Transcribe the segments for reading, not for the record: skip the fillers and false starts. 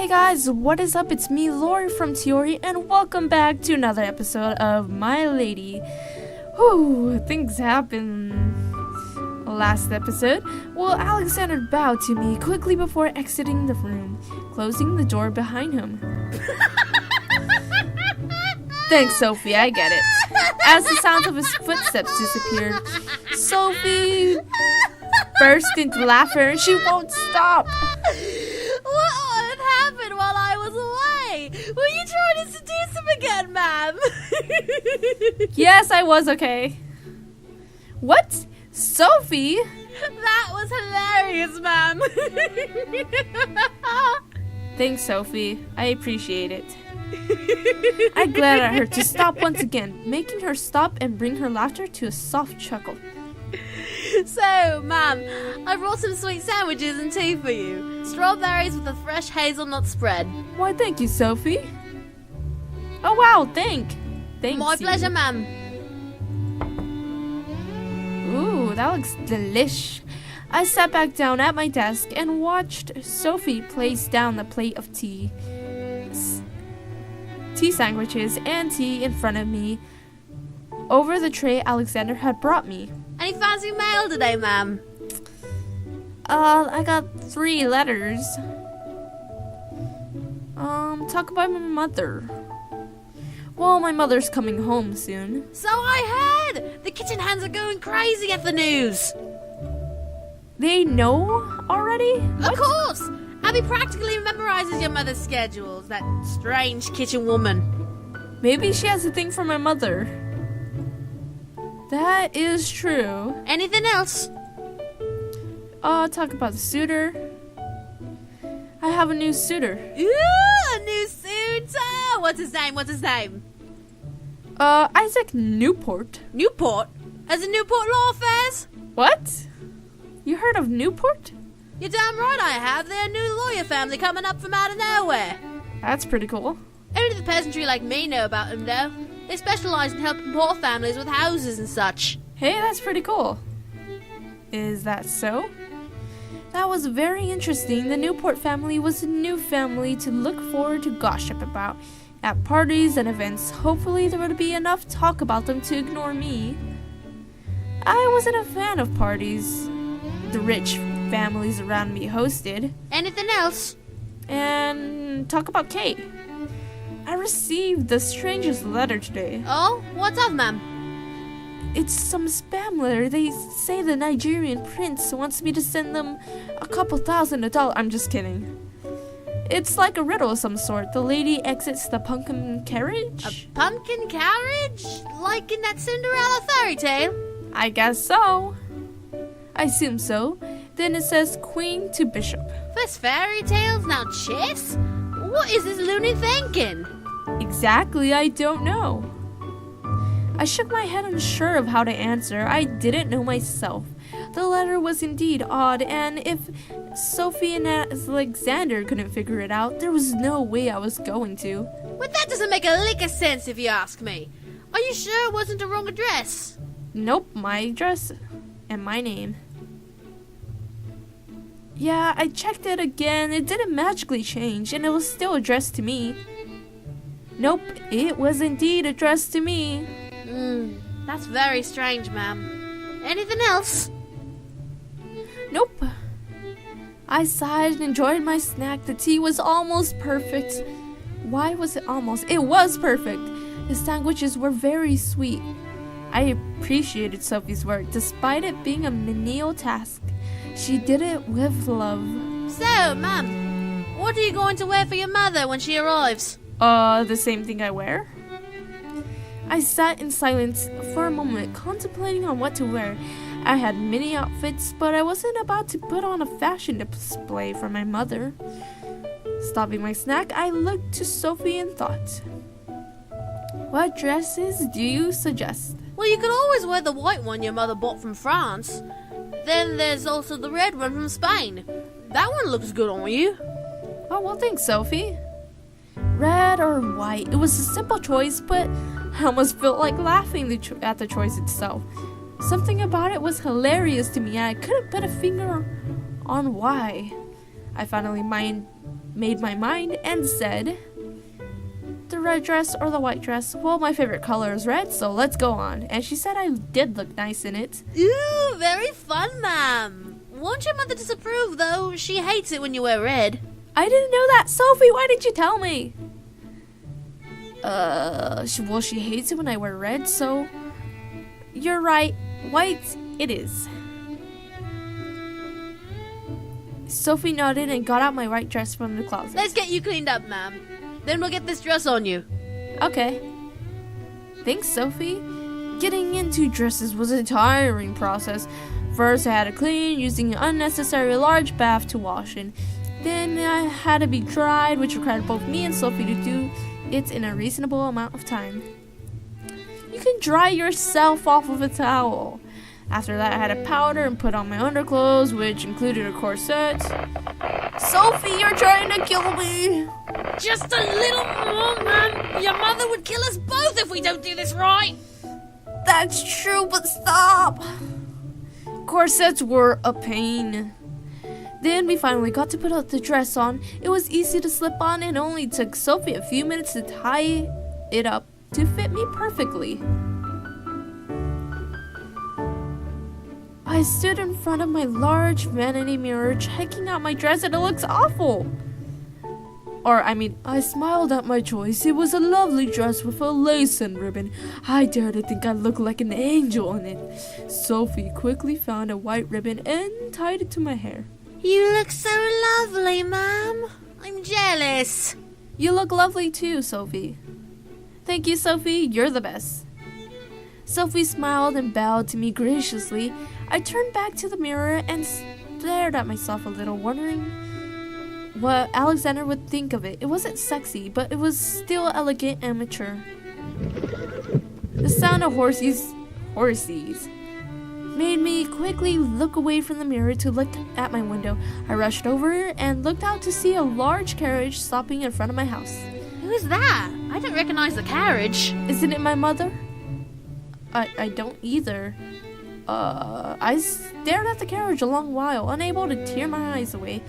Hey guys, what is up? It's me, Lori from Tiori, and welcome back to another episode of My Lady. Whew, things happened last episode. Well, Alexander bowed to me quickly before exiting the room, closing the door behind him. Thanks, Sophie, I get it. As the sound of his footsteps disappeared, Sophie burst into laughter and she won't stop. What happened while I was away? Were you trying to seduce him again, ma'am? Yes, I was okay. What? Sophie? That was hilarious, ma'am. Thanks, Sophie. I appreciate it. I glared at her to stop once again, making her stop and bring her laughter to a soft chuckle. So, ma'am, I brought some sweet sandwiches and tea for you. Strawberries with a fresh hazelnut spread. Why, thank you, Sophie. Oh, wow, thanks. My pleasure, ma'am. Ooh, that looks delish. I sat back down at my desk and watched Sophie place down the plate of tea sandwiches and tea in front of me over the tray Alexander had brought me. Any fancy mail today, ma'am? I got 3 letters. Talk about my mother. Well, my mother's coming home soon. So I heard! The kitchen hands are going crazy at the news. They know already? What? Of course! Abby practically memorizes your mother's schedules, that strange kitchen woman. Maybe she has a thing for my mother. That is true. Anything else? Talk about the suitor. I have a new suitor. Ooh, a new suitor! What's his name? Issac Newport. Newport? As in Newport Law Affairs? What? You heard of Newport? You're damn right I have. They're a new lawyer family coming up from out of nowhere. That's pretty cool. Only the peasantry like me know about them, though. They specialize in helping poor families with houses and such. Hey, that's pretty cool. Is that so? That was very interesting. The Newport family was a new family to look forward to gossip about at parties and events. Hopefully there would be enough talk about them to ignore me. I wasn't a fan of parties the rich families around me hosted. Anything else? And talk about Kate. I received the strangest letter today. Oh? What's up, ma'am? It's some spam letter. They say the Nigerian prince wants me to send them a couple $1,000. I'm just kidding. It's like a riddle of some sort. The lady exits the pumpkin carriage. A pumpkin carriage? Like in that Cinderella fairy tale? I guess so. I assume so. Then it says Queen to Bishop. First fairy tales, now chess? What is this loony thinking? Exactly, I don't know. I shook my head unsure of how to answer. I didn't know myself. The letter was indeed odd, and if Sophie and Alexander couldn't figure it out, there was no way I was going to. Well, that doesn't make a lick of sense if you ask me. Are you sure it wasn't a wrong address? Nope, my address and my name. Yeah, I checked it again. It didn't magically change, and it was still addressed to me. Nope, it was indeed addressed to me. That's very strange, ma'am. Anything else? Nope. I sighed and enjoyed my snack. The tea was almost perfect. Why was it almost? It was perfect. The sandwiches were very sweet. I appreciated Sophie's work, despite it being a menial task. She did it with love. So, ma'am, what are you going to wear for your mother when she arrives? The same thing I wear. I sat in silence for a moment, contemplating on what to wear. I had many outfits, but I wasn't about to put on a fashion display for my mother. Stopping my snack, I looked to Sophie and thought, what dresses do you suggest? Well, you could always wear the white one your mother bought from France. Then there's also the red one from Spain. That one looks good on you. Oh, well, thanks, Sophie. Red or white? It was a simple choice, but I almost felt like laughing at the choice itself. Something about it was hilarious to me, and I couldn't put a finger on why. I finally made my mind and said, the red dress or the white dress? Well, my favorite color is red, so let's go on. And she said I did look nice in it. Ooh, very fun, ma'am. Won't your mother disapprove, though? She hates it when you wear red. I didn't know that. Sophie, why didn't you tell me? Well, she hates it when I wear red, so you're right. White it is. Sophie nodded and got out my white dress from the closet. Let's get you cleaned up, ma'am. Then we'll get this dress on you. Okay. Thanks, Sophie. Getting into dresses was a tiring process. First, I had to clean using an unnecessary large bath to wash in. Then I had to be dried, which required both me and Sophie to do it in a reasonable amount of time. You can dry yourself off with a towel. After that, I had to powder and put on my underclothes, which included a corset. Sophie, you're trying to kill me! Just a little more, ma'am. Your mother would kill us both if we don't do this right. That's true, but stop! Corsets were a pain. Then we finally got to put the dress on. It was easy to slip on and only took Sophie a few minutes to tie it up to fit me perfectly. I stood in front of my large vanity mirror checking out my dress and it looks awful. I smiled at my choice. It was a lovely dress with a lace and ribbon. I dare to think I looked like an angel in it. Sophie quickly found a white ribbon and tied it to my hair. You look so lovely, ma'am. I'm jealous. You look lovely too, Sophie. Thank you, Sophie. You're the best. Sophie smiled and bowed to me graciously. I turned back to the mirror and stared at myself a little, wondering what Alexander would think of it. It wasn't sexy, but it was still elegant and mature. The sound of horses made me quickly look away from the mirror to look at my window. I rushed over and looked out to see a large carriage stopping in front of my house. Who is that? I don't recognize the carriage. Isn't it my mother? I don't either. I stared at the carriage a long while, unable to tear my eyes away.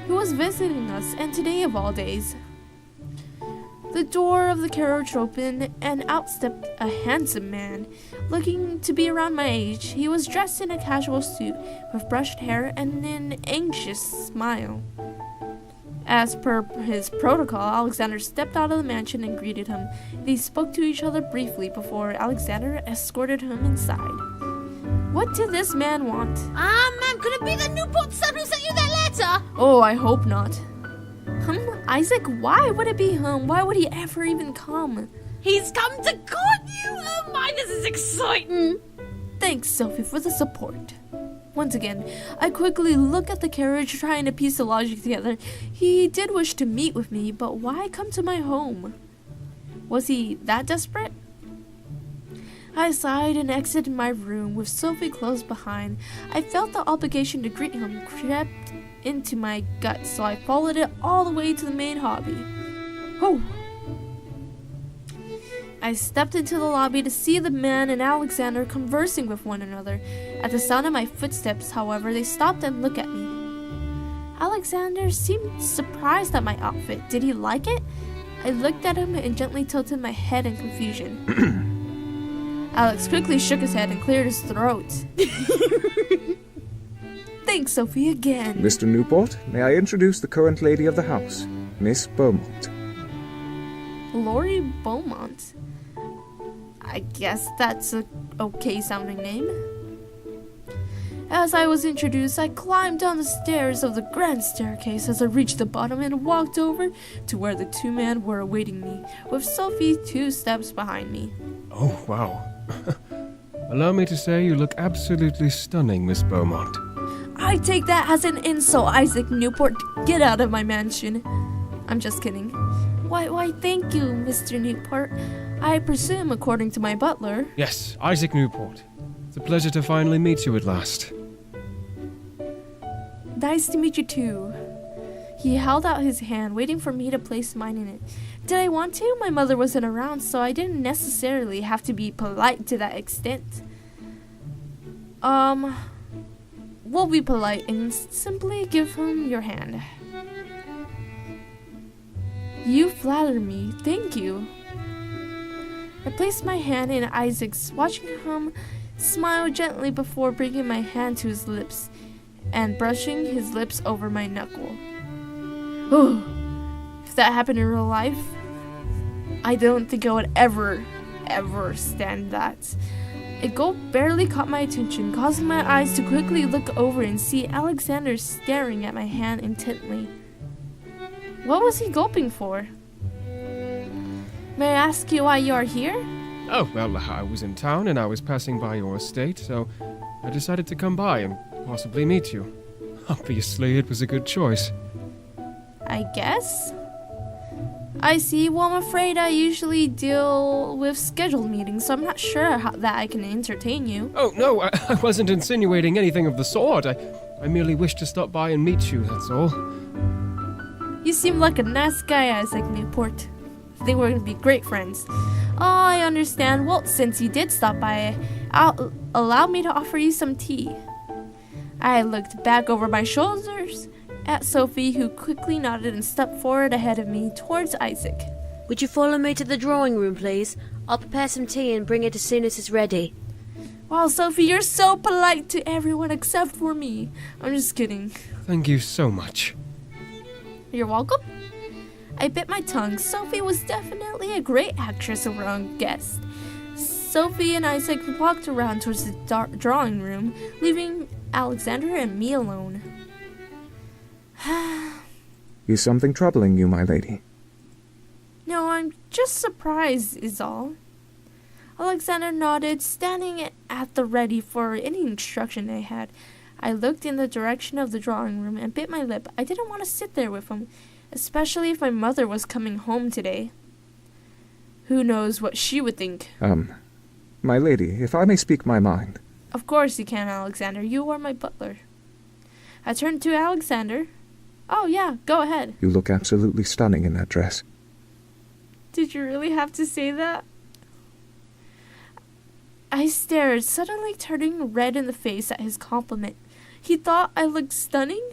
Who was visiting us, and today of all days? The door of the carriage opened, and out stepped a handsome man, looking to be around my age. He was dressed in a casual suit, with brushed hair and an anxious smile. As per his protocol, Alexander stepped out of the mansion and greeted him. They spoke to each other briefly before Alexander escorted him inside. What did this man want? Ma'am, could it be the Newport son who sent you that letter? Oh, I hope not. Isaac, why would it be him? Why would he ever even come? He's come to court you! Oh my, this is exciting! Thanks, Sophie, for the support. Once again, I quickly look at the carriage, trying to piece the logic together. He did wish to meet with me, but why come to my home? Was he that desperate? I sighed and exited my room with Sophie close behind. I felt the obligation to greet him crept into my gut, so I followed it all the way to the main hobby. Oh! I stepped into the lobby to see the man and Alexander conversing with one another. At the sound of my footsteps, however, they stopped and looked at me. Alexander seemed surprised at my outfit. Did he like it? I looked at him and gently tilted my head in confusion. Alex quickly shook his head and cleared his throat. Thanks, Sophie, again. Mr. Newport, may I introduce the current lady of the house, Miss Bauxmont. Lori Beaumont. I guess that's a okay-sounding name. As I was introduced, I climbed down the stairs of the grand staircase as I reached the bottom and walked over to where the two men were awaiting me, with Sophie 2 steps behind me. Oh, wow. Allow me to say you look absolutely stunning, Miss Bauxmont. I take that as an insult, Issac Newport. Get out of my mansion. I'm just kidding. Why, thank you, Mr. Newport. I presume, according to my butler. Yes, Issac Newport. It's a pleasure to finally meet you at last. Nice to meet you too. He held out his hand, waiting for me to place mine in it. Did I want to? My mother wasn't around, so I didn't necessarily have to be polite to that extent. We'll be polite and simply give him your hand. You flatter me. Thank you. I placed my hand in Isaac's, watching him smile gently before bringing my hand to his lips and brushing his lips over my knuckle. Oh, if that happened in real life, I don't think I would ever stand that. A gulp barely caught my attention, causing my eyes to quickly look over and see Alexander staring at my hand intently. What was he gulping for? May I ask you why you are here? Oh, well, I was in town and I was passing by your estate, so I decided to come by and possibly meet you. Obviously, it was a good choice. I guess. I see. Well, I'm afraid I usually deal with scheduled meetings, so I'm not sure that I can entertain you. Oh, no, I wasn't insinuating anything of the sort. I merely wished to stop by and meet you, that's all. You seem like a nice guy, Issac Newport. I think we're going to be great friends. Oh, I understand. Well, since you did stop by, allow me to offer you some tea. I looked back over my shoulders at Sophie, who quickly nodded and stepped forward ahead of me towards Isaac. Would you follow me to the drawing room, please? I'll prepare some tea and bring it as soon as it's ready. Wow, Sophie, you're so polite to everyone except for me. I'm just kidding. Thank you so much. You're welcome. I bit my tongue. Sophie was definitely a great actress around guest. Sophie and Isaac walked around towards the drawing room, leaving Alexander and me alone. Is something troubling you, my lady? No, I'm just surprised, is all. Alexander nodded, standing at the ready for any instruction I had. I looked in the direction of the drawing room and bit my lip. I didn't want to sit there with him, especially if my mother was coming home today. Who knows what she would think. My lady, if I may speak my mind. Of course you can, Alexander. You are my butler. I turned to Alexander. Oh, yeah, go ahead. You look absolutely stunning in that dress. Did you really have to say that? I stared, suddenly turning red in the face at his compliment. He thought I looked stunning?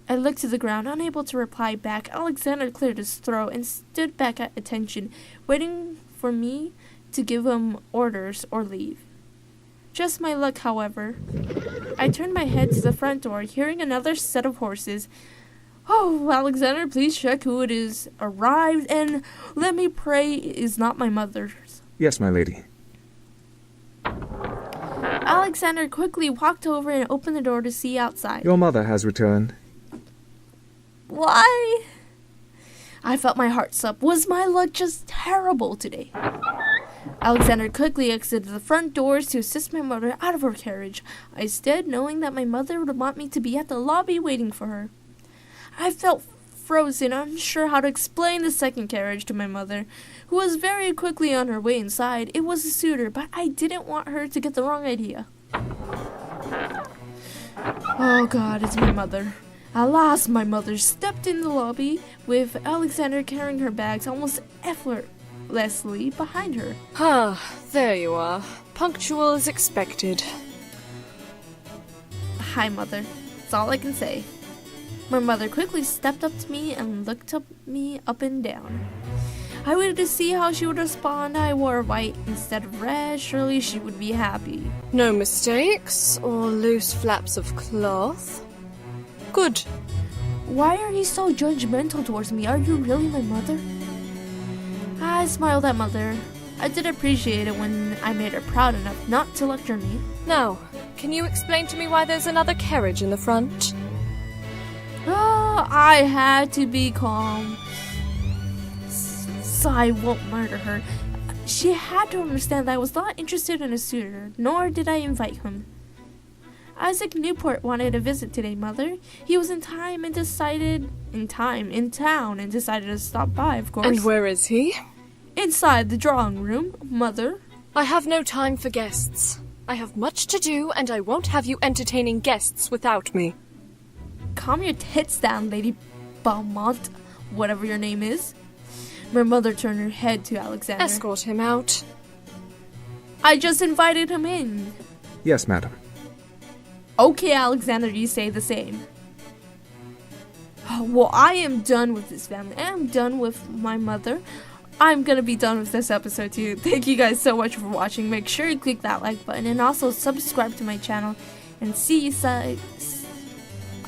I looked to the ground, unable to reply back. Alexander cleared his throat and stood back at attention, waiting for me to give him orders or leave. Just my luck, however. I turned my head to the front door, hearing another set of horses. Oh, Alexander, please check who it is. Arrived, and let me pray is not my mother's. Yes, my lady. Alexander quickly walked over and opened the door to see outside. Your mother has returned. Why? I felt my heart stop. Was my luck just terrible today? Alexander quickly exited the front doors to assist my mother out of her carriage. I stood, knowing that my mother would want me to be at the lobby waiting for her. I felt frozen, unsure how to explain the second carriage to my mother, who was very quickly on her way inside. It was a suitor, but I didn't want her to get the wrong idea. Oh God, it's my mother. At last, my mother stepped in the lobby with Alexander carrying her bags almost effortlessly behind her. Ah, there you are. Punctual as expected. Hi, Mother. That's all I can say. My mother quickly stepped up to me and looked at me up and down. I waited to see how she would respond. I wore white instead of red. Surely she would be happy. No mistakes or loose flaps of cloth. Good. Why are you so judgmental towards me? Are you really my mother? I smiled at Mother. I did appreciate it when I made her proud enough not to lecture me. Now, can you explain to me why there's another carriage in the front? Oh, I had to be calm. So I won't murder her. She had to understand that I was not interested in a suitor, nor did I invite him. Issac Newport wanted a visit today, Mother. He was in town and decided to stop by, of course. And where is he? Inside the drawing room, Mother. I have no time for guests. I have much to do, and I won't have you entertaining guests without me. Calm your tits down, Lady Bauxmont, whatever your name is. My mother turned her head to Alexander. Escort him out. I just invited him in. Yes, madam. Okay, Alexander, you say the same. Well, I am done with this family. I am done with my mother. I'm gonna be done with this episode too. Thank you guys so much for watching. Make sure you click that like button and also subscribe to my channel. And see you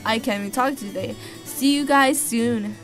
I can't even talk today. See you guys soon.